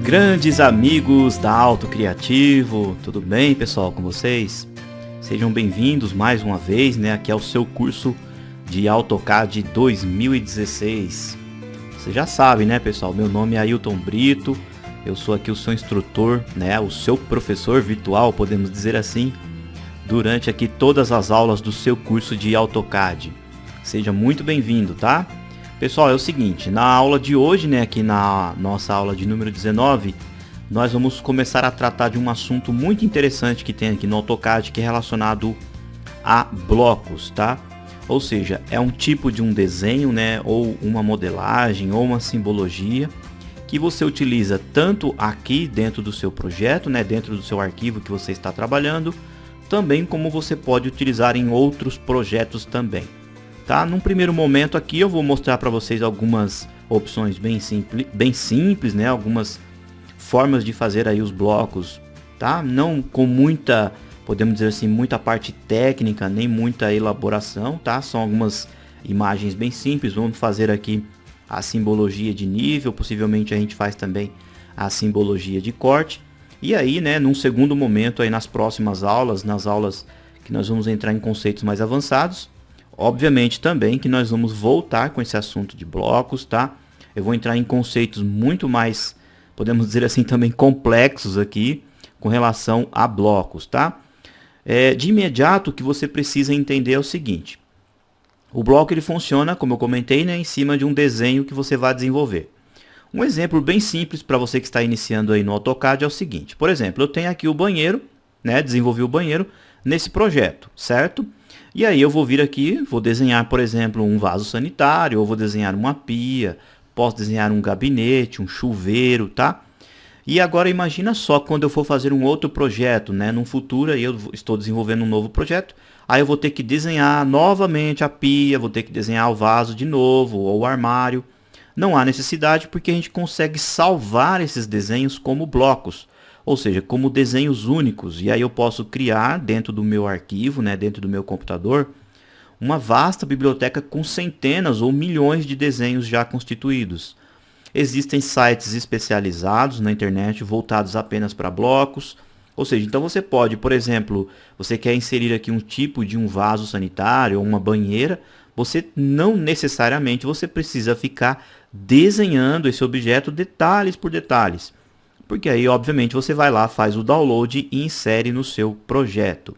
Grandes amigos da Auto Criativo, tudo bem, pessoal, com vocês? Sejam bem-vindos mais uma vez, aqui ao seu curso de AutoCAD 2016. Você já sabe, pessoal, meu nome é Ailton Brito, eu sou aqui o seu instrutor, o seu professor virtual, podemos dizer assim, durante aqui todas as aulas do seu curso de AutoCAD. Seja muito bem-vindo, tá? Pessoal, é o seguinte, na aula de hoje, aqui na nossa aula de número 19, nós vamos começar a tratar de um assunto muito interessante que tem aqui no AutoCAD, que é relacionado a blocos, tá? Ou seja, é um tipo de um desenho, ou uma modelagem, ou uma simbologia, que você utiliza tanto aqui dentro do seu projeto, dentro do seu arquivo que você está trabalhando, também como você pode utilizar em outros projetos também. Tá? Num primeiro momento aqui eu vou mostrar para vocês algumas opções bem simples, algumas formas de fazer aí os blocos, tá? Não com muita, podemos dizer assim, muita parte técnica, nem muita elaboração, tá? São algumas imagens bem simples. Vamos fazer aqui a simbologia de nível, possivelmente a gente faz também a simbologia de corte. E aí, num segundo momento, aí nas próximas aulas, nas aulas que nós vamos entrar em conceitos mais avançados, obviamente também que nós vamos voltar com esse assunto de blocos, tá? Eu vou entrar em conceitos muito mais, podemos dizer assim, também complexos aqui, com relação a blocos, tá? De imediato, o que você precisa entender é o seguinte. O bloco ele funciona, como eu comentei, em cima de um desenho que você vai desenvolver. Um exemplo bem simples para você que está iniciando aí no AutoCAD é o seguinte. Por exemplo, eu tenho aqui o banheiro, desenvolvi o banheiro nesse projeto, certo? E aí eu vou vir aqui, vou desenhar, por exemplo, um vaso sanitário, ou vou desenhar uma pia, posso desenhar um gabinete, um chuveiro, tá? E agora imagina só quando eu for fazer um outro projeto, num futuro aí eu estou desenvolvendo um novo projeto, aí eu vou ter que desenhar novamente a pia, vou ter que desenhar o vaso de novo, ou o armário. Não há necessidade porque a gente consegue salvar esses desenhos como blocos. Ou seja, como desenhos únicos, e aí eu posso criar dentro do meu arquivo, dentro do meu computador, uma vasta biblioteca com centenas ou milhões de desenhos já constituídos. Existem sites especializados na internet voltados apenas para blocos, ou seja, então você pode, por exemplo, você quer inserir aqui um tipo de um vaso sanitário ou uma banheira, você não necessariamente você precisa ficar desenhando esse objeto detalhes por detalhes. Porque aí, obviamente, você vai lá, faz o download e insere no seu projeto.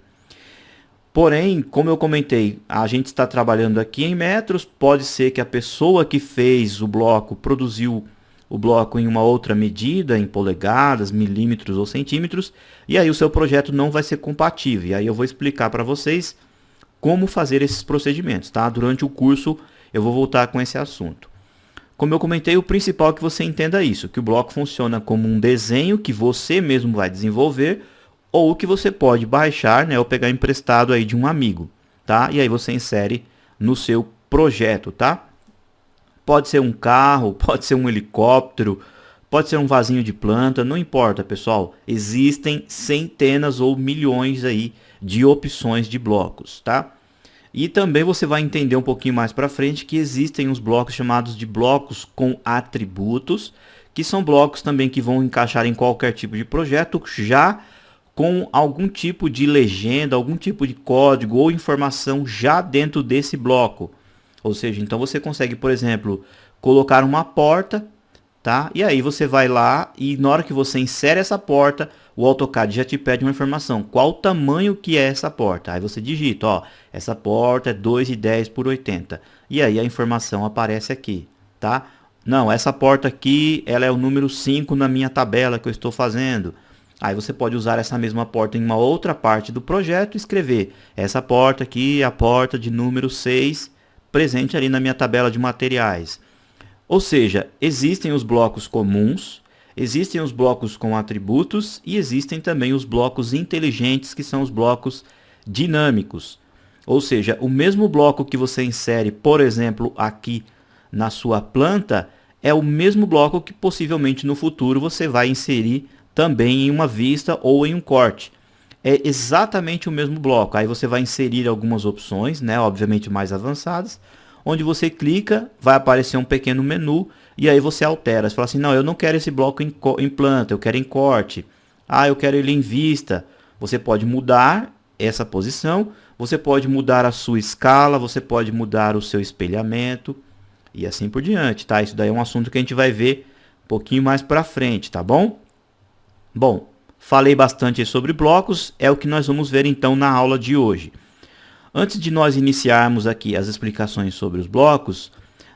Porém, como eu comentei, a gente está trabalhando aqui em metros. Pode ser que a pessoa que fez o bloco produziu o bloco em uma outra medida, em polegadas, milímetros ou centímetros. E aí o seu projeto não vai ser compatível. E aí eu vou explicar para vocês como fazer esses procedimentos, tá? Durante o curso eu vou voltar com esse assunto. Como eu comentei, o principal é que você entenda isso, que o bloco funciona como um desenho que você mesmo vai desenvolver ou que você pode baixar, ou pegar emprestado aí de um amigo, tá? E aí você insere no seu projeto, tá? Pode ser um carro, pode ser um helicóptero, pode ser um vasinho de planta, não importa, pessoal. Existem centenas ou milhões aí de opções de blocos, tá? E também você vai entender um pouquinho mais para frente que existem uns blocos chamados de blocos com atributos, que são blocos também que vão encaixar em qualquer tipo de projeto, já com algum tipo de legenda, algum tipo de código ou informação já dentro desse bloco. Ou seja, então você consegue, por exemplo, colocar uma porta, tá? E aí você vai lá e na hora que você insere essa porta, o AutoCAD já te pede uma informação, qual o tamanho que é essa porta. Aí você digita, essa porta é 2,10 por 80. E aí a informação aparece aqui, tá? Não, essa porta aqui, ela é o número 5 na minha tabela que eu estou fazendo. Aí você pode usar essa mesma porta em uma outra parte do projeto e escrever, essa porta aqui é a porta de número 6, presente ali na minha tabela de materiais. Ou seja, existem os blocos comuns, existem os blocos com atributos e existem também os blocos inteligentes, que são os blocos dinâmicos. Ou seja, o mesmo bloco que você insere, por exemplo, aqui na sua planta, é o mesmo bloco que possivelmente no futuro você vai inserir também em uma vista ou em um corte. É exatamente o mesmo bloco. Aí você vai inserir algumas opções, obviamente mais avançadas, onde você clica, vai aparecer um pequeno menu e aí você altera. Você fala assim, não, eu não quero esse bloco em planta, eu quero em corte. Ah, eu quero ele em vista. Você pode mudar essa posição, você pode mudar a sua escala, você pode mudar o seu espelhamento e assim por diante, tá? Isso daí é um assunto que a gente vai ver um pouquinho mais para frente, tá bom? Bom, falei bastante sobre blocos, é o que nós vamos ver então na aula de hoje. Antes de nós iniciarmos aqui as explicações sobre os blocos,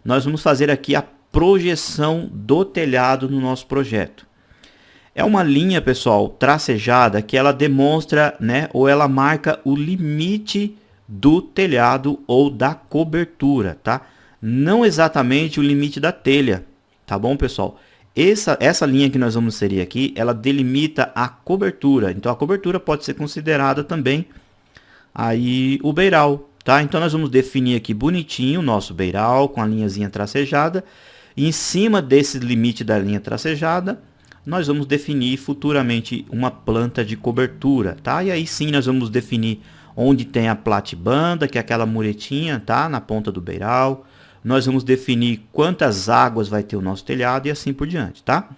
nós vamos fazer aqui a projeção do telhado no nosso projeto. É uma linha, pessoal, tracejada que ela demonstra, né, ou ela marca o limite do telhado ou da cobertura, tá? Não exatamente o limite da telha, tá bom, pessoal? Essa linha que nós vamos inserir aqui, ela delimita a cobertura. Então, a cobertura pode ser considerada também aí o beiral, tá? Então, nós vamos definir aqui bonitinho o nosso beiral com a linhazinha tracejada. E em cima desse limite da linha tracejada, nós vamos definir futuramente uma planta de cobertura, tá? E aí sim nós vamos definir onde tem a platibanda, que é aquela muretinha, tá? Na ponta do beiral. Nós vamos definir quantas águas vai ter o nosso telhado e assim por diante, tá?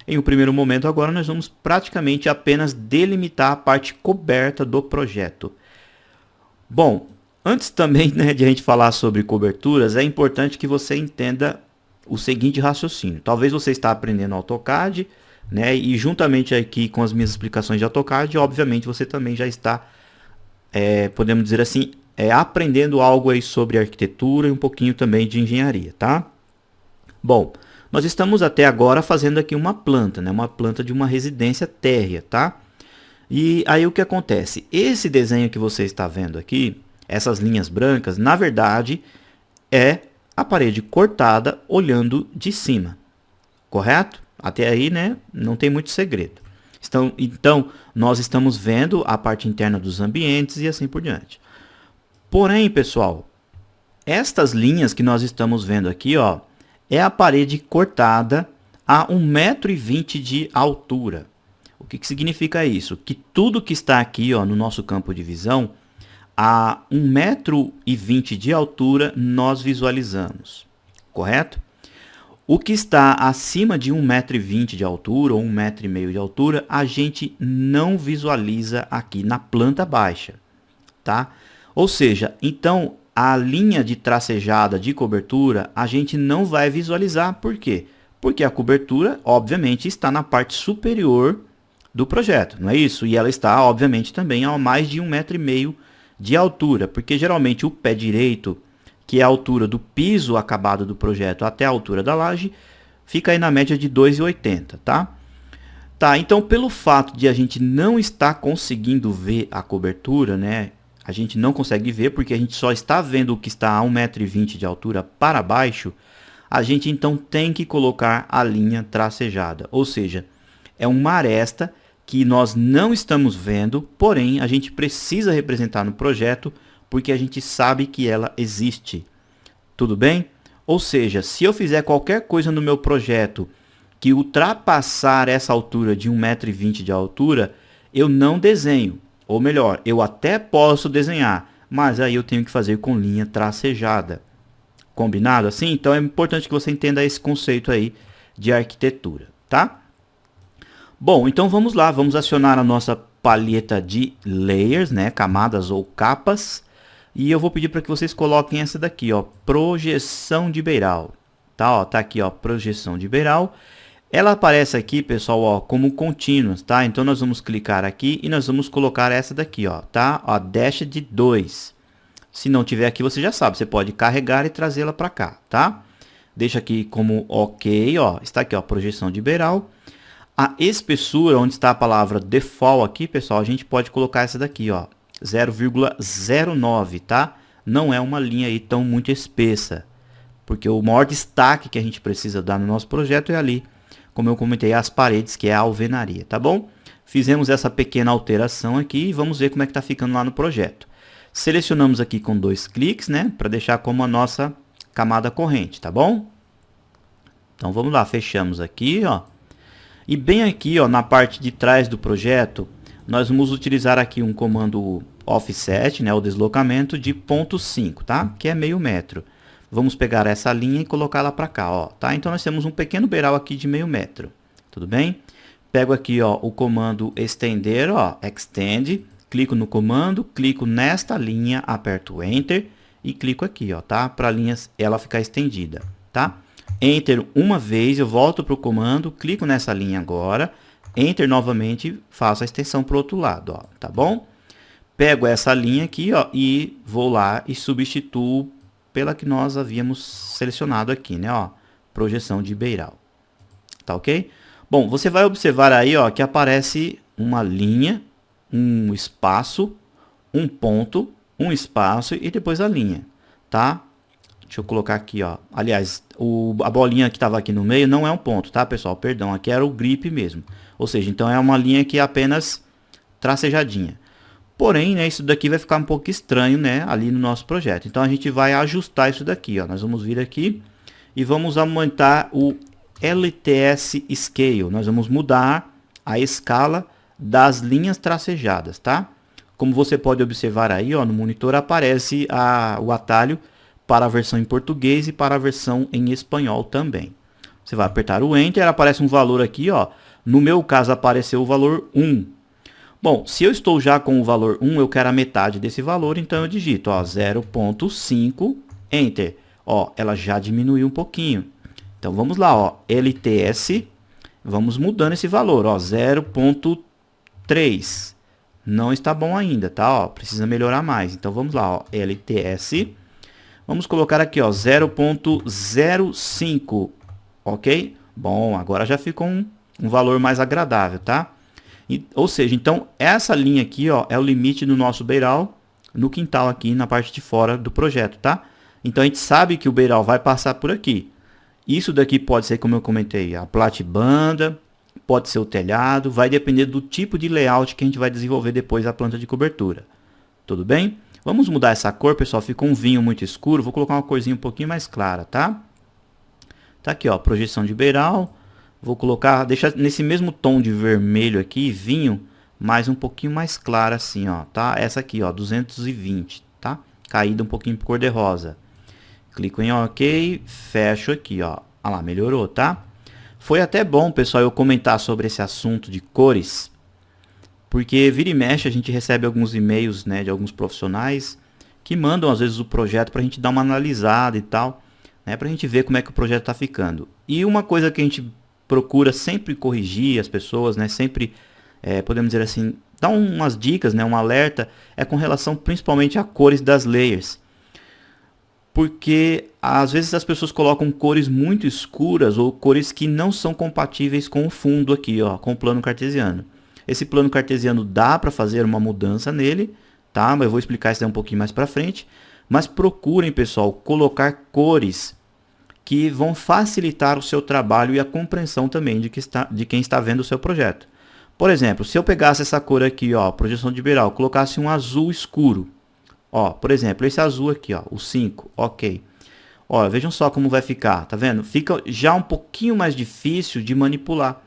Em um primeiro momento agora nós vamos praticamente apenas delimitar a parte coberta do projeto. Bom, antes também, né, de a gente falar sobre coberturas, é importante que você entenda o seguinte raciocínio. Talvez você está aprendendo AutoCAD, né, e juntamente aqui com as minhas explicações de AutoCAD, obviamente você também já está, podemos dizer assim, aprendendo algo aí sobre arquitetura e um pouquinho também de engenharia, tá? Bom, nós estamos até agora fazendo aqui uma planta, né? Uma planta de uma residência térrea, tá? E aí o que acontece? Esse desenho que você está vendo aqui, essas linhas brancas, na verdade, é a parede cortada olhando de cima, correto? Até aí, né? Não tem muito segredo. Então, nós estamos vendo a parte interna dos ambientes e assim por diante. Porém, pessoal, estas linhas que nós estamos vendo aqui, ó, é a parede cortada a 1,20 m de altura. O que significa isso? Que tudo que está aqui, ó, no nosso campo de visão, a 1,20 m de altura nós visualizamos, correto? O que está acima de 1,20 m de altura ou 1,5 m de altura, a gente não visualiza aqui na planta baixa, tá? Ou seja, então a linha de tracejada de cobertura a gente não vai visualizar. Por quê? Porque a cobertura, obviamente, está na parte superior do projeto, não é isso? E ela está, obviamente, também a mais de 1,5 m de altura, porque geralmente o pé direito, que é a altura do piso acabado do projeto até a altura da laje, fica aí na média de 2,80 m, tá? Tá, então pelo fato de a gente não estar conseguindo ver a cobertura, né? A gente não consegue ver porque a gente só está vendo o que está a 1,20 m de altura para baixo. A gente então tem que colocar a linha tracejada, ou seja, é uma aresta que nós não estamos vendo, porém a gente precisa representar no projeto porque a gente sabe que ela existe. Tudo bem? Ou seja, se eu fizer qualquer coisa no meu projeto que ultrapassar essa altura de 1,20 m de altura, eu não desenho. Ou melhor, eu até posso desenhar, mas aí eu tenho que fazer com linha tracejada. Combinado assim? Então é importante que você entenda esse conceito aí de arquitetura, tá? Bom, então vamos lá, vamos acionar a nossa palheta de layers, né, camadas ou capas. E eu vou pedir para que vocês coloquem essa daqui, ó, projeção de beiral. Tá, ó, tá aqui, ó, projeção de beiral. Ela aparece aqui, pessoal, ó, como contínuas, tá? Então nós vamos clicar aqui e nós vamos colocar essa daqui, ó, tá? Ó, dash de 2. Se não tiver aqui, você já sabe, você pode carregar e trazê-la para cá, tá? Deixa aqui como OK, ó, está aqui, ó, projeção de beiral. A espessura, onde está a palavra default aqui, pessoal, a gente pode colocar essa daqui, ó, 0,09, tá? Não é uma linha aí tão muito espessa, porque o maior destaque que a gente precisa dar no nosso projeto é ali, como eu comentei, as paredes, que é a alvenaria, tá bom? Fizemos essa pequena alteração aqui e vamos ver como é que está ficando lá no projeto. Selecionamos aqui com 2 cliques, né? Para deixar como a nossa camada corrente, tá bom? Então vamos lá, fechamos aqui, ó. E bem aqui, ó, na parte de trás do projeto, nós vamos utilizar aqui um comando offset, né? O deslocamento de 0,5, tá? Que é meio metro. vamos pegar essa linha e colocá-la para cá, ó, tá? Então nós temos um pequeno beiral aqui de meio metro, tudo bem? Pego aqui, ó, o comando estender, ó, extend, clico no comando, clico nesta linha, aperto Enter e clico aqui, ó, tá? Para a linha ela ficar estendida, tá? Enter uma vez, eu volto para o comando, clico nessa linha agora, Enter novamente, faço a extensão para o outro lado, ó, tá bom? Pego essa linha aqui, ó, e vou lá e substituo pela que nós havíamos selecionado aqui, né, ó, projeção de beiral, tá ok? Bom, você vai observar aí, ó, que aparece uma linha, um espaço, um ponto, um espaço e depois a linha, tá? Deixa eu colocar aqui, ó. Aliás, a bolinha que estava aqui no meio não é um ponto, tá, pessoal? Perdão, aqui era o grip mesmo. Ou seja, então é uma linha que é apenas tracejadinha. Porém, né, isso daqui vai ficar um pouco estranho, né, ali no nosso projeto. Então a gente vai ajustar isso daqui, ó. Nós vamos vir aqui e vamos aumentar o LTS Scale. Nós vamos mudar a escala das linhas tracejadas, tá? Como você pode observar aí, ó, no monitor aparece o atalho para a versão em português e para a versão em espanhol também. Você vai apertar o Enter, aparece um valor aqui, ó. No meu caso apareceu o valor 1. Bom, se eu estou já com o valor 1, eu quero a metade desse valor, então eu digito, ó, 0.5, Enter. Ó, ela já diminuiu um pouquinho. Então vamos lá, ó, LTS, vamos mudando esse valor, ó, 0.3. Não está bom ainda, tá? Ó, precisa melhorar mais. Então vamos lá, ó, LTS. Vamos colocar aqui, ó, 0.05, ok? Bom, agora já ficou um valor mais agradável, tá? Ou seja, então essa linha aqui, ó, é o limite do nosso beiral no quintal aqui na parte de fora do projeto, tá? Então a gente sabe que o beiral vai passar por aqui. Isso daqui pode ser, como eu comentei, a platibanda, pode ser o telhado, vai depender do tipo de layout que a gente vai desenvolver depois a planta de cobertura. Tudo bem? Vamos mudar essa cor, pessoal, ficou um vinho muito escuro, vou colocar uma corzinha um pouquinho mais clara, tá? Tá aqui, ó, projeção de beiral. Vou colocar, deixar nesse mesmo tom de vermelho aqui, vinho, mas um pouquinho mais clara assim, ó, tá? Essa aqui, ó, 220, tá? Caída um pouquinho por cor de rosa. Clico em OK, fecho aqui, ó. Ah lá, melhorou, tá? Foi até bom, pessoal, eu comentar sobre esse assunto de cores, porque vira e mexe a gente recebe alguns e-mails, né, de alguns profissionais que mandam às vezes o projeto pra gente dar uma analisada e tal, né, pra gente ver como é que o projeto tá ficando. E uma coisa que a gente procura sempre corrigir as pessoas, né? Sempre, podemos dizer assim, dar umas dicas, né? Um alerta, é com relação principalmente a cores das layers. Porque às vezes as pessoas colocam cores muito escuras ou cores que não são compatíveis com o fundo aqui, ó, com o plano cartesiano. Esse plano cartesiano dá para fazer uma mudança nele, tá? Mas eu vou explicar isso daí um pouquinho mais para frente. Mas procurem, pessoal, colocar cores que vão facilitar o seu trabalho e a compreensão também de quem está vendo o seu projeto. Por exemplo, se eu pegasse essa cor aqui, ó, projeção de beiral, colocasse um azul escuro, ó, por exemplo, esse azul aqui, ó, o 5, ok. Ó, vejam só como vai ficar, tá vendo? Fica já um pouquinho mais difícil de manipular,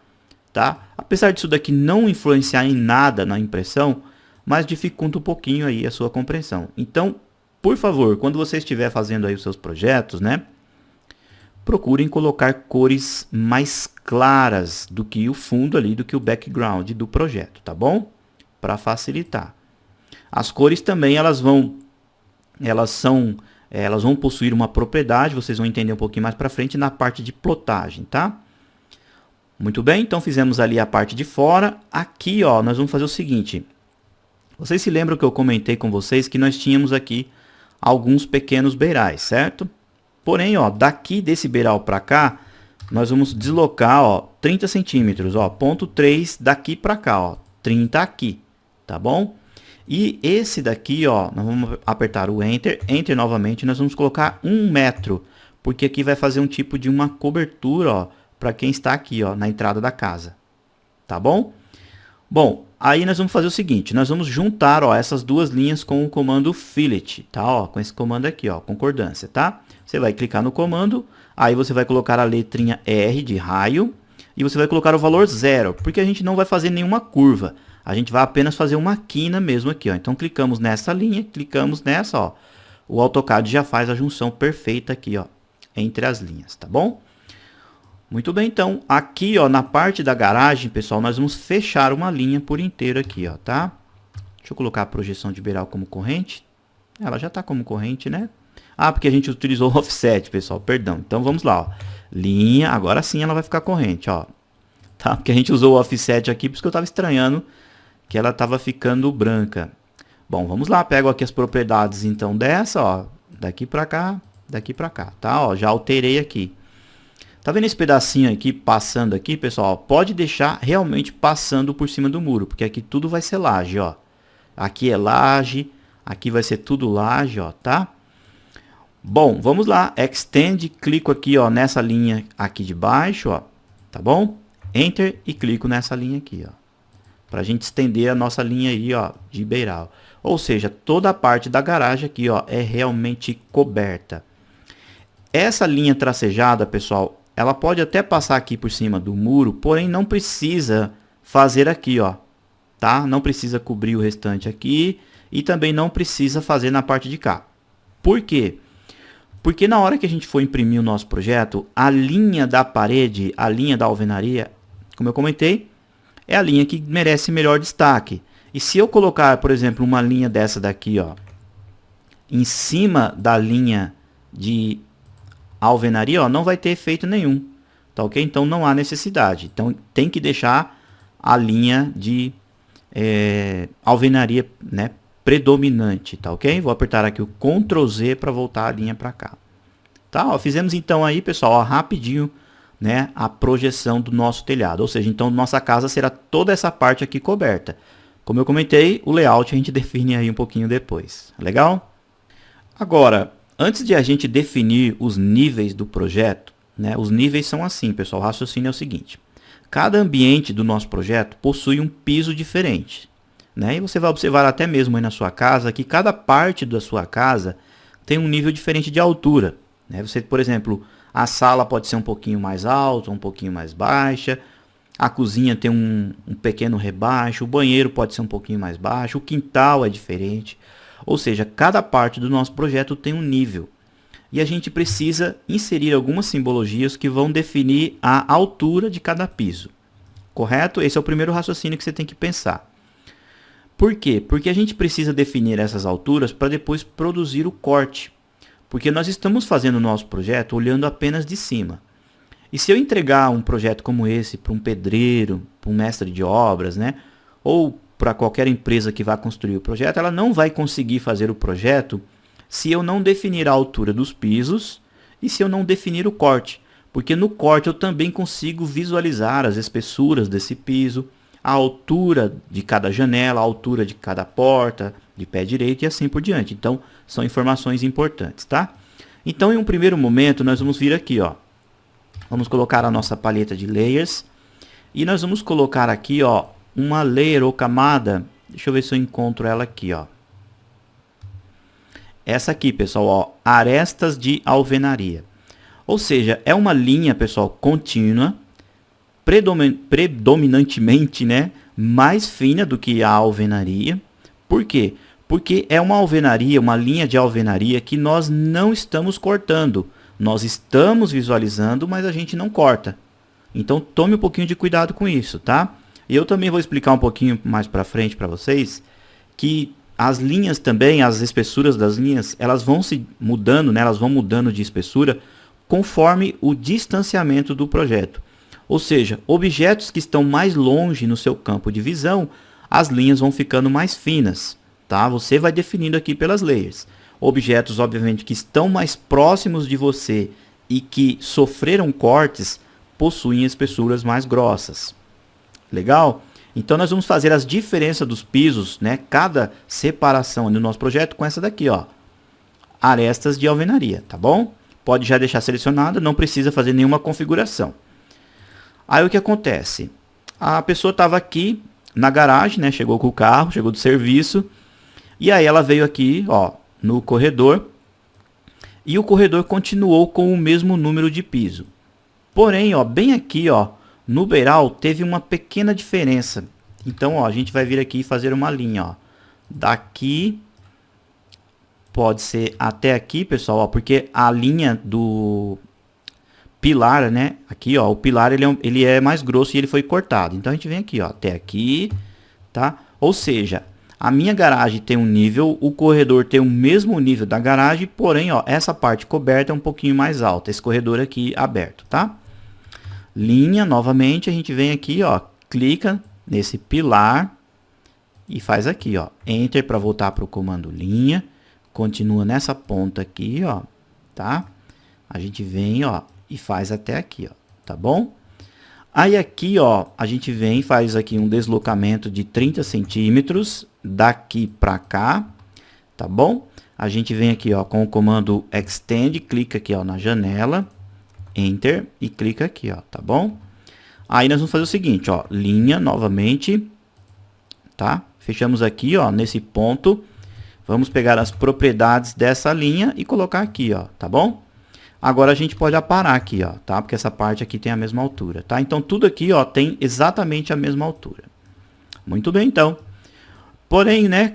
tá? Apesar disso daqui não influenciar em nada na impressão, mas dificulta um pouquinho aí a sua compreensão. Então, por favor, quando você estiver fazendo aí os seus projetos, né? Procurem colocar cores mais claras do que o fundo ali, do que o background do projeto, tá bom? Para facilitar. As cores também elas vão possuir uma propriedade, vocês vão entender um pouquinho mais para frente na parte de plotagem, tá? Muito bem, então fizemos ali a parte de fora. Aqui, ó, nós vamos fazer o seguinte. Vocês se lembram que eu comentei com vocês que nós tínhamos aqui alguns pequenos beirais, certo? Porém, ó, daqui desse beiral para cá, nós vamos deslocar, ó, 30 centímetros, ó, ponto 3 daqui para cá, ó, 30 aqui, tá bom? E esse daqui, ó, nós vamos apertar o Enter, Enter novamente, nós vamos colocar 1 metro, porque aqui vai fazer um tipo de uma cobertura, ó, para quem está aqui, ó, na entrada da casa, tá bom? Bom, aí nós vamos fazer o seguinte, nós vamos juntar, ó, essas duas linhas com o comando fillet, tá, ó, com esse comando aqui, ó, concordância, tá? Você vai clicar no comando, aí você vai colocar a letrinha R de raio e você vai colocar o valor 0, porque a gente não vai fazer nenhuma curva. A gente vai apenas fazer uma quina mesmo aqui, ó. Então clicamos nessa linha, clicamos nessa, ó. o AutoCAD já faz a junção perfeita aqui, ó, entre as linhas, tá bom? Muito bem, então, aqui, ó, na parte da garagem, pessoal, nós vamos fechar uma linha por inteiro aqui, ó, tá? Deixa eu colocar a projeção de beiral como corrente. Ela já tá como corrente, né? Ah, porque a gente utilizou o offset, pessoal, perdão. Então, vamos lá, ó. Linha, agora sim ela vai ficar corrente, ó. Tá? Porque a gente usou o offset aqui, por isso que eu tava estranhando que ela tava ficando branca. Bom, vamos lá, pego aqui as propriedades, então, dessa, ó. Daqui pra cá, tá? Ó, já alterei aqui. Tá vendo esse pedacinho aqui passando aqui, pessoal? Pode deixar realmente passando por cima do muro, porque aqui tudo vai ser laje, ó. Aqui é laje, aqui vai ser tudo laje, ó, tá? Bom, vamos lá, Extend, clico aqui, ó, nessa linha aqui de baixo, ó, tá bom? Enter e clico nessa linha aqui, ó, pra gente estender a nossa linha aí, ó, de beiral. Ou seja, toda a parte da garagem aqui, ó, é realmente coberta. Essa linha tracejada, pessoal, ela pode até passar aqui por cima do muro, porém não precisa fazer aqui, ó, tá? Não precisa cobrir o restante aqui e também não precisa fazer na parte de cá. Por quê? Porque na hora que a gente for imprimir o nosso projeto, a linha da parede, a linha da alvenaria, como eu comentei, é a linha que merece melhor destaque. E se eu colocar, por exemplo, uma linha dessa daqui, ó, em cima da linha de alvenaria, ó, não vai ter efeito nenhum, tá ok? Então não há necessidade. Então tem que deixar a linha de alvenaria, né, predominante, tá ok? Vou apertar aqui o Ctrl Z para voltar a linha para cá. Tá? Ó, fizemos então aí, pessoal, ó, rapidinho, né, a projeção do nosso telhado. Ou seja, então nossa casa será toda essa parte aqui coberta. Como eu comentei, o layout a gente define aí um pouquinho depois. Legal? Agora, antes de a gente definir os níveis do projeto, né, os níveis são assim, pessoal. O raciocínio é o seguinte. Cada ambiente do nosso projeto possui um piso diferente. Né? E você vai observar até mesmo aí na sua casa que cada parte da sua casa tem um nível diferente de altura. Né? Você, por exemplo, a sala pode ser um pouquinho mais alta, um pouquinho mais baixa. A cozinha tem um pequeno rebaixo. O banheiro pode ser um pouquinho mais baixo. O quintal é diferente. Ou seja, cada parte do nosso projeto tem um nível. E a gente precisa inserir algumas simbologias que vão definir a altura de cada piso. Correto? Esse é o primeiro raciocínio que você tem que pensar. Por quê? Porque a gente precisa definir essas alturas para depois produzir o corte. Porque nós estamos fazendo o nosso projeto olhando apenas de cima. E se eu entregar um projeto como esse para um pedreiro, para um mestre de obras, né? Ou para qualquer empresa que vá construir o projeto, ela não vai conseguir fazer o projeto se eu não definir a altura dos pisos e se eu não definir o corte. Porque no corte eu também consigo visualizar as espessuras desse piso, a altura de cada janela, a altura de cada porta, de pé direito e assim por diante. Então, são informações importantes, tá? Então, em um primeiro momento, nós vamos vir aqui, ó. Vamos colocar a nossa paleta de layers. E nós vamos colocar aqui, ó, uma layer ou camada. Deixa eu ver se eu encontro ela aqui, ó. Essa aqui, pessoal, ó, arestas de alvenaria. Ou seja, é uma linha, pessoal, contínua, predominantemente, né, mais fina do que a alvenaria. Por quê? Porque é uma alvenaria, uma linha de alvenaria que nós não estamos cortando. Nós estamos visualizando, mas a gente não corta. Então tome um pouquinho de cuidado com isso, tá? E eu também vou explicar um pouquinho mais para frente para vocês que as linhas também, as espessuras das linhas, elas vão se mudando, né? Elas vão mudando de espessura conforme o distanciamento do projeto. Ou seja, objetos que estão mais longe no seu campo de visão, as linhas vão ficando mais finas, tá? Você vai definindo aqui pelas layers. Objetos, obviamente, que estão mais próximos de você e que sofreram cortes, possuem espessuras mais grossas. Legal? Então, nós vamos fazer as diferenças dos pisos, né? Cada separação no nosso projeto com essa daqui, ó. Arestas de alvenaria, tá bom? Pode já deixar selecionado, não precisa fazer nenhuma configuração. Aí o que acontece? A pessoa estava aqui na garagem, né? Chegou com o carro, chegou do serviço. E aí ela veio aqui, ó, no corredor. E o corredor continuou com o mesmo número de piso. Porém, ó, bem aqui, ó, no beiral teve uma pequena diferença. Então, ó, a gente vai vir aqui e fazer uma linha, ó, daqui pode ser até aqui, pessoal, ó, porque a linha do pilar, né? Aqui, ó, o pilar ele é mais grosso e ele foi cortado. Então a gente vem aqui, ó, até aqui, tá? Ou seja, a minha garagem tem um nível, o corredor tem o mesmo nível da garagem, porém, ó, essa parte coberta é um pouquinho mais alta, esse corredor aqui aberto, tá? Linha, novamente, a gente vem aqui, ó, clica nesse pilar e faz aqui, ó, Enter para voltar para o comando linha, continua nessa ponta aqui, ó, tá? A gente vem, ó, e faz até aqui, ó, tá bom? Aí aqui, ó, a gente vem e faz aqui um deslocamento de 30 centímetros daqui para cá, tá bom? A gente vem aqui, ó, com o comando Extend, clica aqui, ó, na janela, Enter e clica aqui, ó, tá bom? Aí nós vamos fazer o seguinte, ó, linha novamente, tá? Fechamos aqui, ó, nesse ponto. Vamos pegar as propriedades dessa linha e colocar aqui, ó, tá bom? Agora a gente pode aparar aqui, ó, tá? Porque essa parte aqui tem a mesma altura, tá? Então tudo aqui, ó, tem exatamente a mesma altura. Muito bem, então. Porém, né,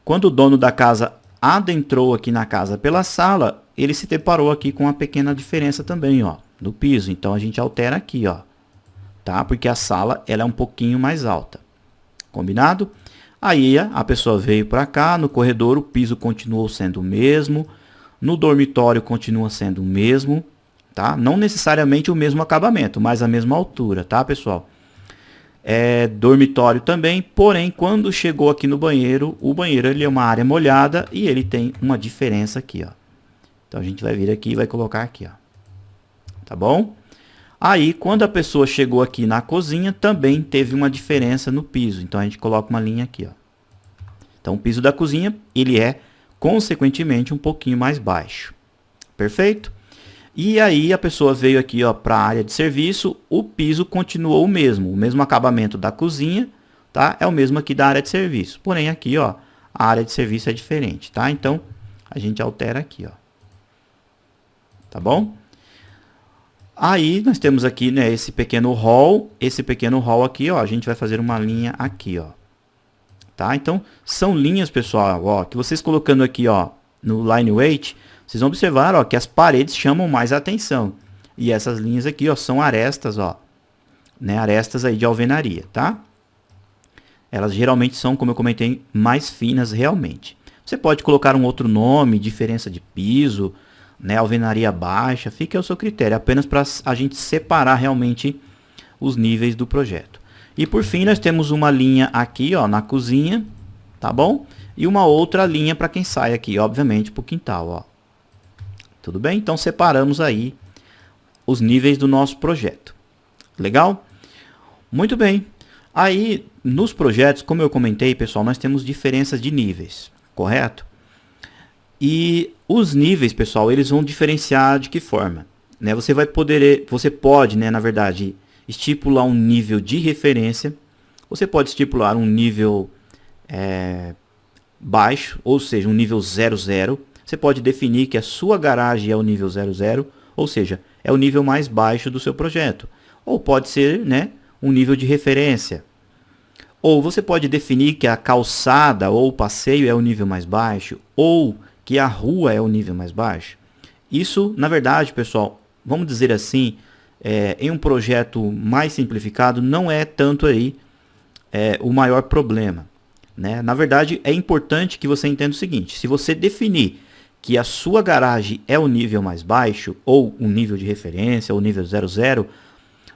quando o dono da casa adentrou aqui na casa pela sala, ele se deparou aqui com uma pequena diferença também, ó, no piso. Então a gente altera aqui, ó, tá? Porque a sala ela é um pouquinho mais alta. Combinado? Aí a pessoa veio para cá, no corredor o piso continuou sendo o mesmo, no dormitório continua sendo o mesmo, tá? Não necessariamente o mesmo acabamento, mas a mesma altura, tá, pessoal? Dormitório também, porém, quando chegou aqui no banheiro, o banheiro ele é uma área molhada e ele tem uma diferença aqui, ó. Então a gente vai vir aqui e vai colocar aqui, ó. Tá bom? Aí, quando a pessoa chegou aqui na cozinha, também teve uma diferença no piso. Então a gente coloca uma linha aqui, ó. Então o piso da cozinha, ele é consequentemente um pouquinho mais baixo. Perfeito? E aí a pessoa veio aqui, ó, para a área de serviço, o piso continuou o mesmo acabamento da cozinha, tá? É o mesmo aqui da área de serviço. Porém aqui, ó, a área de serviço é diferente, tá? Então a gente altera aqui, ó. Tá bom? Aí nós temos aqui, né, esse pequeno hall aqui, ó, a gente vai fazer uma linha aqui, ó. Tá? Então, são linhas, pessoal, ó, que vocês colocando aqui, ó, no line weight, vocês vão observar, ó, que as paredes chamam mais a atenção. E essas linhas aqui, ó, são arestas, ó, né, arestas aí de alvenaria, tá? Elas geralmente são, como eu comentei, mais finas realmente. Você pode colocar um outro nome, diferença de piso, né, alvenaria baixa, fica ao seu critério, apenas para a gente separar realmente os níveis do projeto. E por fim nós temos uma linha aqui, ó, na cozinha, tá bom? E uma outra linha para quem sai aqui, obviamente, para o quintal, ó. Tudo bem? Então separamos aí os níveis do nosso projeto. Legal? Muito bem. Aí nos projetos, como eu comentei, pessoal, nós temos diferenças de níveis, correto? E os níveis, pessoal, eles vão diferenciar de que forma? Né? Você pode, né, na verdade, estipular um nível de referência. Você pode estipular um nível baixo, ou seja, um nível 00. Você pode definir que a sua garagem é o nível 00, ou seja, é o nível mais baixo do seu projeto. Ou pode ser, né, um nível de referência. Ou você pode definir que a calçada ou o passeio é o nível mais baixo, ou que a rua é o nível mais baixo. Isso, na verdade, pessoal, vamos dizer assim, em um projeto mais simplificado, não é tanto aí o maior problema, né? Na verdade, é importante que você entenda o seguinte: se você definir que a sua garagem é o nível mais baixo, ou um nível de referência, ou nível 00,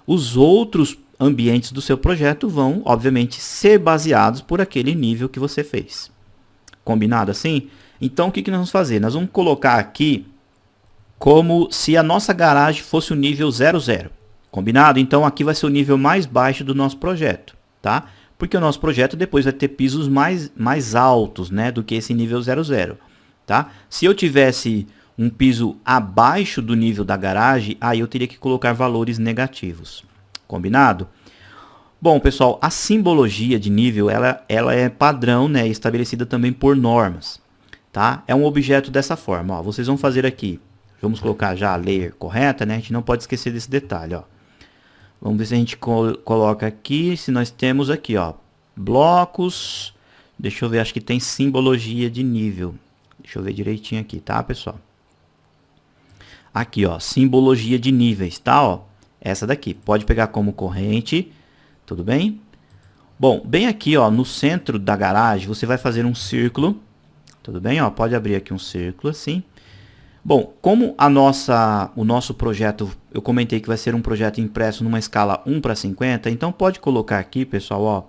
os outros ambientes do seu projeto vão, obviamente, ser baseados por aquele nível que você fez. Combinado assim? Então, o que nós vamos fazer? Nós vamos colocar aqui como se a nossa garagem fosse o nível 00. Combinado? Então, aqui vai ser o nível mais baixo do nosso projeto, tá? Porque o nosso projeto depois vai ter pisos mais altos, né, do que esse nível 00, tá? Se eu tivesse um piso abaixo do nível da garagem, aí eu teria que colocar valores negativos. Combinado? Bom, pessoal, a simbologia de nível, ela é padrão, né, estabelecida também por normas, tá? É um objeto dessa forma, ó. Vocês vão fazer aqui, vamos colocar já a layer correta, né? A gente não pode esquecer desse detalhe, ó. Vamos ver se a gente coloca aqui, se nós temos aqui, ó, blocos. Deixa eu ver, acho que tem simbologia de nível. Deixa eu ver direitinho aqui, tá, pessoal? Aqui, ó, simbologia de níveis, tá, ó? Essa daqui, pode pegar como corrente, tudo bem? Bom, bem aqui, ó, no centro da garagem, você vai fazer um círculo, tudo bem? Ó, pode abrir aqui um círculo assim. Bom, como o nosso projeto, eu comentei que vai ser um projeto impresso numa escala 1:50, então pode colocar aqui, pessoal, ó,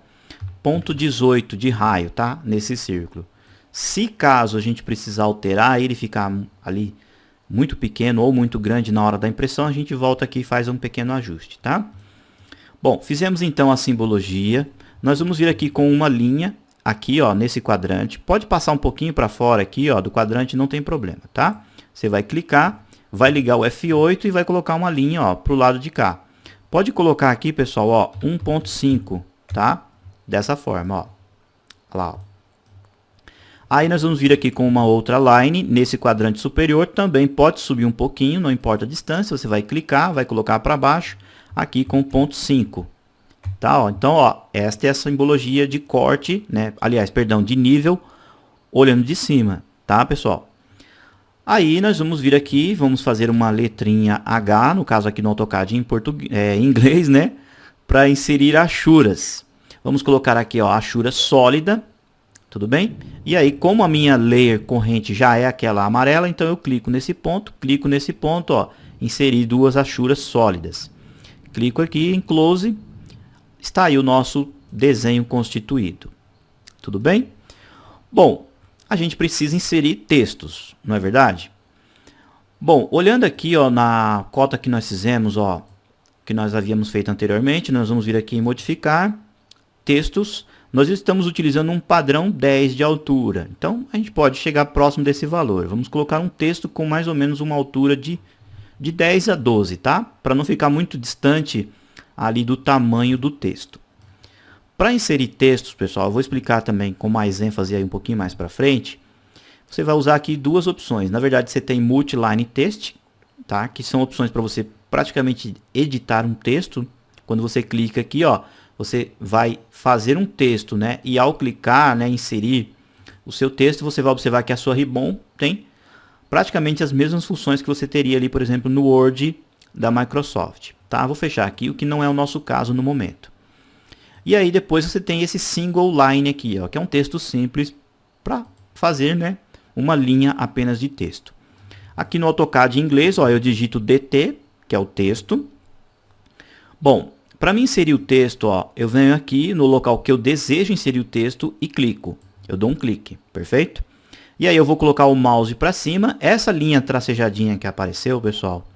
ponto 18 de raio, tá? Nesse círculo. Se caso a gente precisar alterar ele ficar ali muito pequeno ou muito grande na hora da impressão, a gente volta aqui e faz um pequeno ajuste, tá? Bom, fizemos então a simbologia. Nós vamos vir aqui com uma linha aqui, ó, nesse quadrante. Pode passar um pouquinho para fora aqui, ó, do quadrante, não tem problema, tá? Você vai clicar, vai ligar o F8 e vai colocar uma linha, ó, pro lado de cá. Pode colocar aqui, pessoal, ó, 1.5, tá? Dessa forma, ó. Lá, ó. Aí nós vamos vir aqui com uma outra line nesse quadrante superior, também pode subir um pouquinho, não importa a distância, você vai clicar, vai colocar para baixo, aqui com 0.5. Tá, ó. Então, ó, esta é a simbologia de corte, né? Aliás, perdão, de nível, olhando de cima, tá, pessoal? Aí nós vamos vir aqui, vamos fazer uma letrinha H, no caso aqui no AutoCAD em inglês, né? Para inserir achuras. Vamos colocar aqui, ó, achura sólida. Tudo bem? E aí, como a minha layer corrente já é aquela amarela, então eu clico nesse ponto, ó, inserir duas achuras sólidas. Clico aqui em Close, está aí o nosso desenho constituído. Tudo bem? Bom, a gente precisa inserir textos, não é verdade? Bom, olhando aqui, ó, na cota que nós fizemos, ó, que nós havíamos feito anteriormente, nós vamos vir aqui em modificar, textos. Nós estamos utilizando um padrão 10 de altura. Então, a gente pode chegar próximo desse valor. Vamos colocar um texto com mais ou menos uma altura de 10 a 12, tá? Para não ficar muito distante ali do tamanho do texto. Para inserir textos, pessoal, eu vou explicar também com mais ênfase aí um pouquinho mais para frente. Você vai usar aqui duas opções. Na verdade, você tem Multiline Text, tá? Que são opções para você praticamente editar um texto. Quando você clica aqui, ó, você vai fazer um texto, né? E ao clicar, né, inserir o seu texto, você vai observar que a sua Ribbon tem praticamente as mesmas funções que você teria ali, por exemplo, no Word da Microsoft, tá? Vou fechar aqui, o que não é o nosso caso no momento. E aí depois você tem esse single line aqui, ó, que é um texto simples para fazer, né, uma linha apenas de texto. Aqui no AutoCAD em inglês, ó, eu digito DT, que é o texto. Bom, para mim inserir o texto, ó, eu venho aqui no local que eu desejo inserir o texto e clico. Eu dou um clique, perfeito? E aí eu vou colocar o mouse para cima. Essa linha tracejadinha que apareceu, pessoal,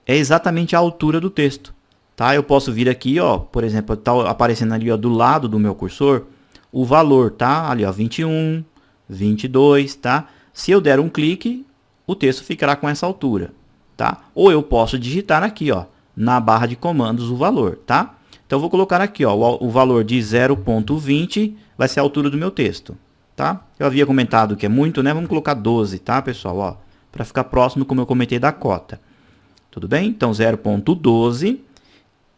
é exatamente a altura do texto. Tá? Eu posso vir aqui, ó, por exemplo, tá aparecendo ali, ó, do lado do meu cursor, o valor, tá? Ali, ó, 21, 22, tá? Se eu der um clique, o texto ficará com essa altura, tá? Ou eu posso digitar aqui, ó, na barra de comandos o valor, tá? Então eu vou colocar aqui, ó, o valor de 0.20 vai ser a altura do meu texto, tá? Eu havia comentado que é muito, né? Vamos colocar 12, tá, pessoal, ó, para ficar próximo, como eu comentei, da cota. Tudo bem? Então 0.12,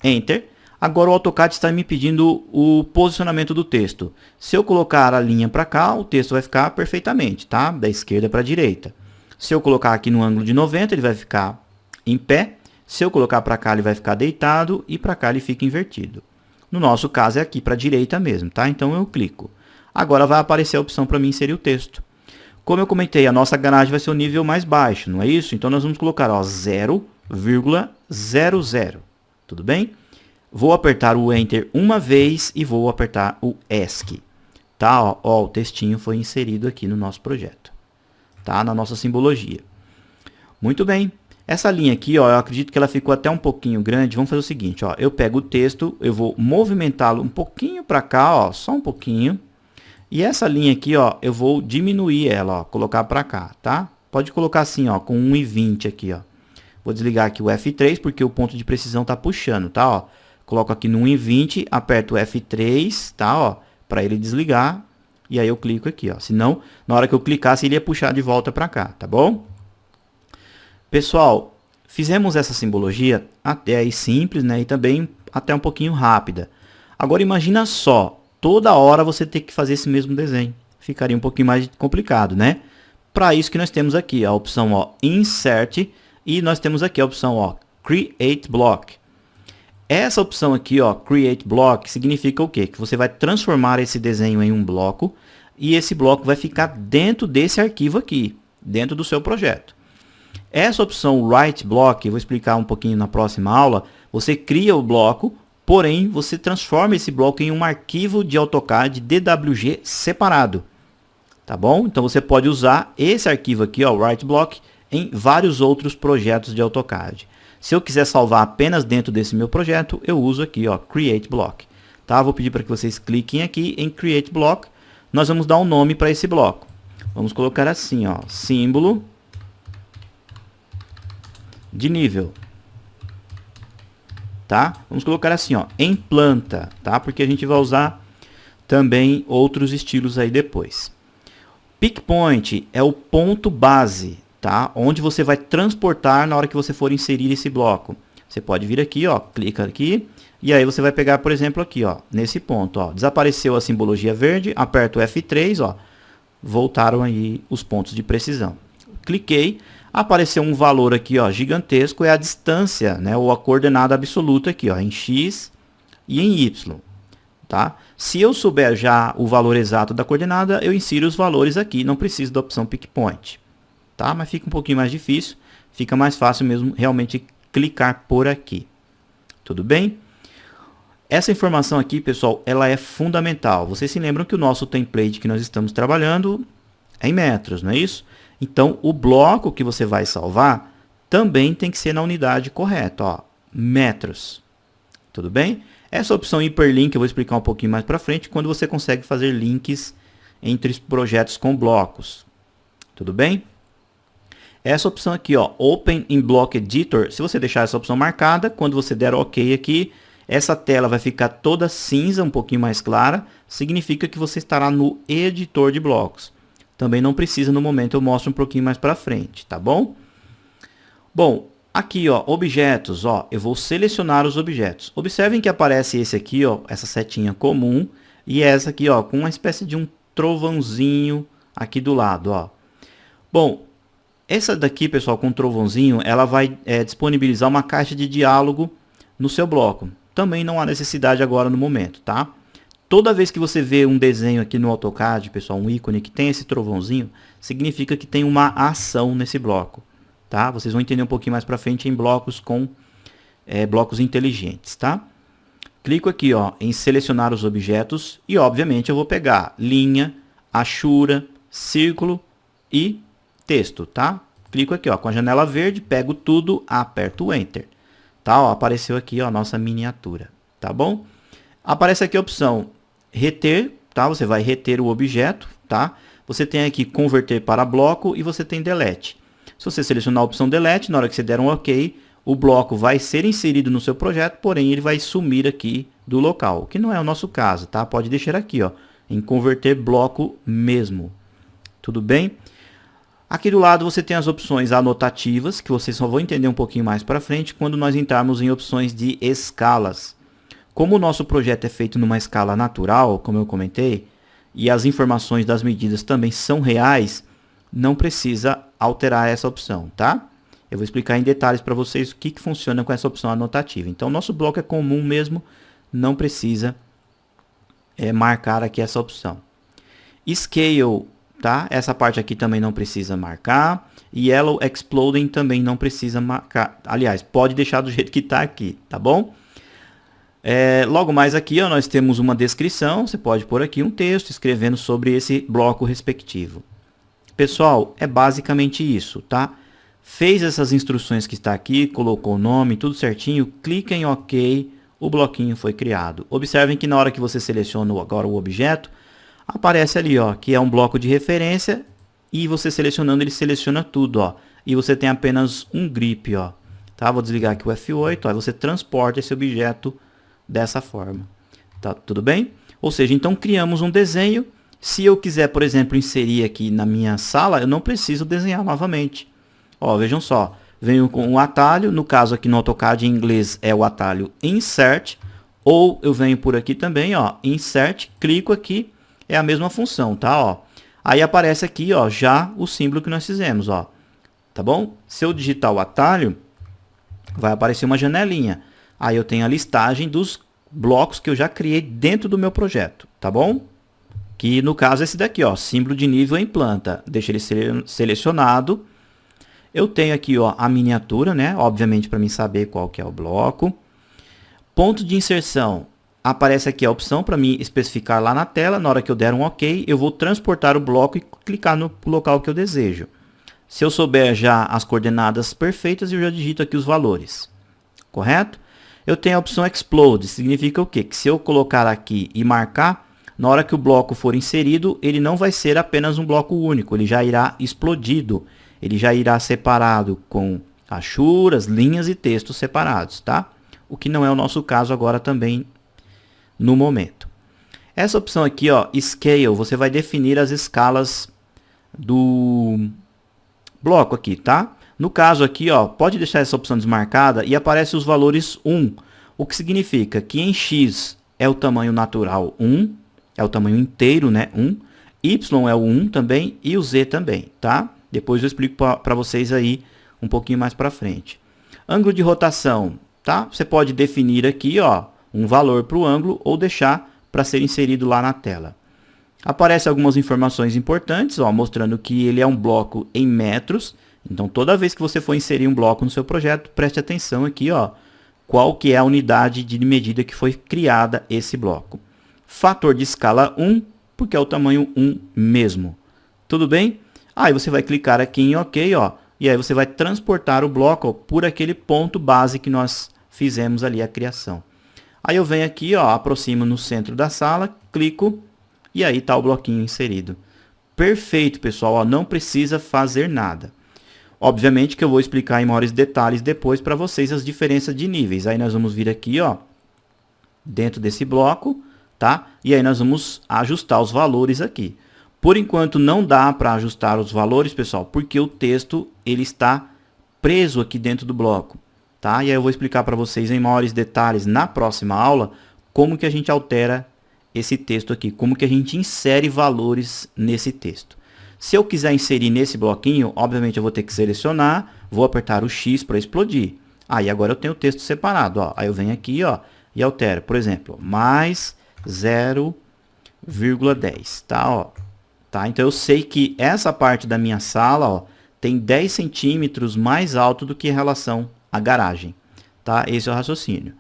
Enter. Agora o AutoCAD está me pedindo o posicionamento do texto. Se eu colocar a linha para cá, o texto vai ficar perfeitamente, tá? Da esquerda para a direita. Se eu colocar aqui no ângulo de 90, ele vai ficar em pé. Se eu colocar para cá, ele vai ficar deitado e para cá ele fica invertido. No nosso caso é aqui para a direita mesmo, tá? Então eu clico. Agora vai aparecer a opção para mim inserir o texto. Como eu comentei, a nossa garagem vai ser o nível mais baixo, não é isso? Então nós vamos colocar, ó, 0,00. Tudo bem? Vou apertar o Enter uma vez e vou apertar o ESC. Tá? Ó, o textinho foi inserido aqui no nosso projeto. Tá? Na nossa simbologia. Muito bem. Essa linha aqui, ó, eu acredito que ela ficou até um pouquinho grande. Vamos fazer o seguinte, ó, eu pego o texto, eu vou movimentá-lo um pouquinho para cá, ó, só um pouquinho. E essa linha aqui, ó, eu vou diminuir ela, ó, colocar para cá, tá? Pode colocar assim, ó, com 1,20 aqui, ó. Vou desligar aqui o F3 porque o ponto de precisão está puxando, tá? Ó, coloco aqui no 1,20, aperto o F3, tá? Ó, para ele desligar. E aí eu clico aqui, ó. Senão, na hora que eu clicasse, ele ia puxar de volta para cá, tá bom? Pessoal, fizemos essa simbologia até aí simples, né? E também até um pouquinho rápida. Agora imagina só, toda hora você ter que fazer esse mesmo desenho. Ficaria um pouquinho mais complicado, né? Para isso que nós temos aqui a opção ó, Insert e nós temos aqui a opção ó, Create Block. Essa opção aqui, ó, Create Block, significa o quê? Que você vai transformar esse desenho em um bloco e esse bloco vai ficar dentro desse arquivo aqui, dentro do seu projeto. Essa opção Write Block, eu vou explicar um pouquinho na próxima aula, você cria o bloco, porém você transforma esse bloco em um arquivo de AutoCAD DWG separado. Tá bom? Então você pode usar esse arquivo aqui, ó, Write Block, em vários outros projetos de AutoCAD. Se eu quiser salvar apenas dentro desse meu projeto, eu uso aqui, ó, Create Block. Tá? Vou pedir para que vocês cliquem aqui em Create Block. Nós vamos dar um nome para esse bloco. Vamos colocar assim, ó, símbolo de nível. Tá? Vamos colocar assim, ó, em planta, tá? Porque a gente vai usar também outros estilos aí depois. Pick Point é o ponto base, tá? Onde você vai transportar na hora que você for inserir esse bloco. Você pode vir aqui, ó, clica aqui, e aí você vai pegar, por exemplo, aqui, ó, nesse ponto, ó, desapareceu a simbologia verde, aperto o F3, ó, voltaram aí os pontos de precisão. Cliquei, apareceu um valor aqui, ó, gigantesco, é a distância, né, ou a coordenada absoluta aqui, ó, em X e em Y, tá? Se eu souber já o valor exato da coordenada, eu insiro os valores aqui, não preciso da opção Pick Point. Tá? Mas fica um pouquinho mais difícil, fica mais fácil mesmo realmente clicar por aqui. Tudo bem? Essa informação aqui, pessoal, ela é fundamental. Vocês se lembram que o nosso template que nós estamos trabalhando é em metros, não é isso? Então, o bloco que você vai salvar também tem que ser na unidade correta, ó, metros. Tudo bem? Essa opção Hyperlink eu vou explicar um pouquinho mais para frente, quando você consegue fazer links entre projetos com blocos. Tudo bem? Essa opção aqui, ó, Open in Block Editor, se você deixar essa opção marcada, quando você der OK aqui, essa tela vai ficar toda cinza, um pouquinho mais clara, significa que você estará no editor de blocos. Também não precisa no momento, eu mostro um pouquinho mais para frente, tá bom? Bom, aqui, ó, objetos, ó, eu vou selecionar os objetos. Observem que aparece esse aqui, ó, essa setinha comum, e essa aqui, ó, com uma espécie de um trovãozinho aqui do lado, ó. Bom, essa daqui, pessoal, com trovãozinho, ela vai disponibilizar uma caixa de diálogo no seu bloco. Também não há necessidade agora no momento, tá? Toda vez que você vê um desenho aqui no AutoCAD, pessoal, um ícone que tem esse trovãozinho, significa que tem uma ação nesse bloco, tá? Vocês vão entender um pouquinho mais para frente em blocos com blocos inteligentes, tá? Clico aqui, ó, em selecionar os objetos e, obviamente, eu vou pegar linha, achura, círculo e texto, tá? Clico aqui, ó, com a janela verde, pego tudo, aperto o Enter. Tá? Ó, apareceu aqui, ó, a nossa miniatura, tá bom? Aparece aqui a opção reter, tá? Você vai reter o objeto, tá? Você tem aqui converter para bloco e você tem delete. Se você selecionar a opção delete, na hora que você der um OK, o bloco vai ser inserido no seu projeto, porém ele vai sumir aqui do local, que não é o nosso caso, tá? Pode deixar aqui, ó, em converter bloco mesmo. Tudo bem? Aqui do lado você tem as opções anotativas, que vocês só vão entender um pouquinho mais para frente quando nós entrarmos em opções de escalas. Como o nosso projeto é feito numa escala natural, como eu comentei, e as informações das medidas também são reais, não precisa alterar essa opção, tá? Eu vou explicar em detalhes para vocês o que funciona com essa opção anotativa. Então, nosso bloco é comum mesmo, não precisa marcar aqui essa opção. Scale, tá? Essa parte aqui também não precisa marcar. Yellow Exploding também não precisa marcar. Aliás, pode deixar do jeito que está aqui, tá bom? Logo mais aqui, ó, nós temos uma descrição. Você pode pôr aqui um texto escrevendo sobre esse bloco respectivo. Pessoal, é basicamente isso, tá? Fez essas instruções que está aqui, colocou o nome, tudo certinho, clica em OK, o bloquinho foi criado. Observem que na hora que você seleciona agora o objeto, aparece ali, ó, que é um bloco de referência e você selecionando, ele seleciona tudo, ó. E você tem apenas um grip, ó. Tá? Vou desligar aqui o F8, aí você transporta esse objeto dessa forma. Tá tudo bem? Ou seja, então criamos um desenho. Se eu quiser, por exemplo, inserir aqui na minha sala, eu não preciso desenhar novamente. Ó, vejam só, venho com um atalho, no caso aqui no AutoCAD em inglês é o atalho Insert, ou eu venho por aqui também, ó, Insert, clico aqui, é a mesma função, tá? Ó, Aí aparece aqui, ó, já o símbolo que nós fizemos, ó. Tá bom? Se eu digitar o atalho, vai aparecer uma janelinha. Aí eu tenho a listagem dos blocos que eu já criei dentro do meu projeto, tá bom? Que no caso é esse daqui, ó, símbolo de nível em planta. Deixa ele selecionado. Eu tenho aqui, ó, a miniatura, né? Obviamente para mim saber qual que é o bloco. Ponto de inserção. Aparece aqui a opção para mim especificar lá na tela. Na hora que eu der um OK, eu vou transportar o bloco e clicar no local que eu desejo. Se eu souber já as coordenadas perfeitas, eu já digito aqui os valores. Correto? Eu tenho a opção Explode. Significa o quê? Que se eu colocar aqui e marcar, na hora que o bloco for inserido, ele não vai ser apenas um bloco único. Ele já irá explodido. Ele já irá separado com rachuras, linhas e textos separados, tá? O que não é o nosso caso agora também no momento. Essa opção aqui, ó, Scale, você vai definir as escalas do bloco aqui, tá? No caso aqui, ó, pode deixar essa opção desmarcada e aparece os valores 1, o que significa que em X é o tamanho natural 1, é o tamanho inteiro, né, 1, Y é o 1 também e o Z também, tá? Depois eu explico para vocês aí um pouquinho mais para frente. Ângulo de rotação, tá? Você pode definir aqui, ó, um valor para o ângulo ou deixar para ser inserido lá na tela. Aparecem algumas informações importantes, ó, mostrando que ele é um bloco em metros. Então, toda vez que você for inserir um bloco no seu projeto, preste atenção aqui, ó, qual que é a unidade de medida que foi criada esse bloco. Fator de escala 1, porque é o tamanho 1 mesmo. Tudo bem? Aí você vai clicar aqui em OK, ó, e aí você vai transportar o bloco, ó, por aquele ponto base que nós fizemos ali a criação. Aí eu venho aqui, ó, aproximo no centro da sala, clico e aí está o bloquinho inserido. Perfeito, pessoal, ó, não precisa fazer nada. Obviamente que eu vou explicar em maiores detalhes depois para vocês as diferenças de níveis. Aí nós vamos vir aqui, ó, dentro desse bloco, tá? E aí nós vamos ajustar os valores aqui. Por enquanto não dá para ajustar os valores, pessoal, porque o texto ele está preso aqui dentro do bloco. Tá? E aí eu vou explicar para vocês em maiores detalhes na próxima aula como que a gente altera esse texto aqui, como que a gente insere valores nesse texto. Se eu quiser inserir nesse bloquinho, obviamente eu vou ter que selecionar, vou apertar o X para explodir. Aí agora eu tenho o texto separado, ó. Aí eu venho aqui, ó, e altero, por exemplo, mais 0,10, tá, ó. Tá? Então eu sei que essa parte da minha sala, ó, tem 10 centímetros mais alto do que em relação a garagem, tá? Esse é o raciocínio.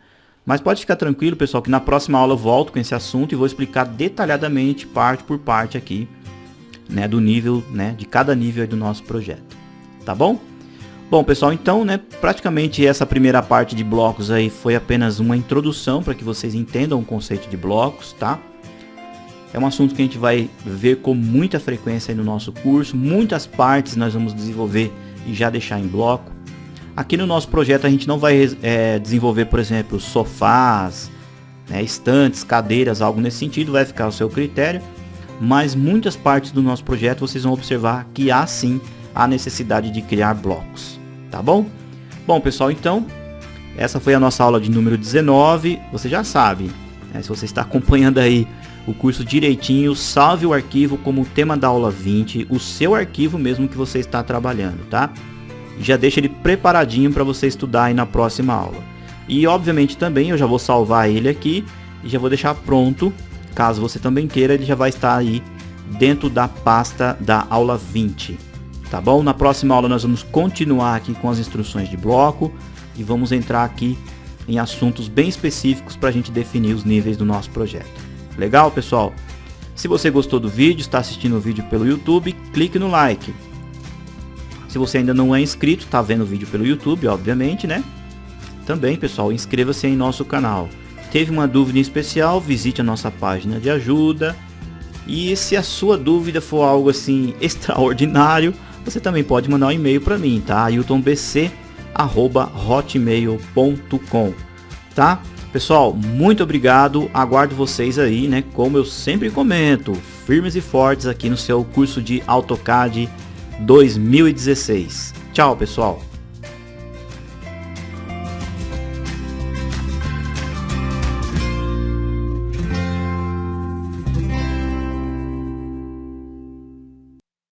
Mas pode ficar tranquilo, pessoal, que na próxima aula eu volto com esse assunto e vou explicar detalhadamente, parte por parte aqui, né, do nível, né, de cada nível do nosso projeto, tá bom? Bom, pessoal, então, né, praticamente essa primeira parte de blocos aí foi apenas uma introdução para que vocês entendam o conceito de blocos, tá? É um assunto que a gente vai ver com muita frequência aí no nosso curso, muitas partes nós vamos desenvolver e já deixar em bloco. Aqui no nosso projeto a gente não vai desenvolver, por exemplo, sofás, né, estantes, cadeiras, algo nesse sentido, vai ficar ao seu critério. Mas muitas partes do nosso projeto vocês vão observar que há sim a necessidade de criar blocos. Tá bom? Bom, pessoal, então, essa foi a nossa aula de número 19. Você já sabe, né, se você está acompanhando aí o curso direitinho, salve o arquivo como tema da aula 20, o seu arquivo mesmo que você está trabalhando, tá? Já deixa ele preparadinho para você estudar aí na próxima aula. E obviamente também eu já vou salvar ele aqui e já vou deixar pronto, caso você também queira, ele já vai estar aí dentro da pasta da aula 20, tá bom? Na próxima aula nós vamos continuar aqui com as instruções de bloco e vamos entrar aqui em assuntos bem específicos para a gente definir os níveis do nosso projeto. Legal, pessoal? Se você gostou do vídeo, está assistindo o vídeo pelo YouTube, clique no like. Se você ainda não é inscrito, está vendo o vídeo pelo YouTube, obviamente, né? Também, pessoal, inscreva-se em nosso canal. Teve uma dúvida em especial, visite a nossa página de ajuda. E se a sua dúvida for algo assim extraordinário, você também pode mandar um e-mail para mim, tá? ailtonbc@hotmail.com, tá? Pessoal, muito obrigado, aguardo vocês aí, né? Como eu sempre comento, firmes e fortes aqui no seu curso de AutoCAD 2016. Tchau, pessoal!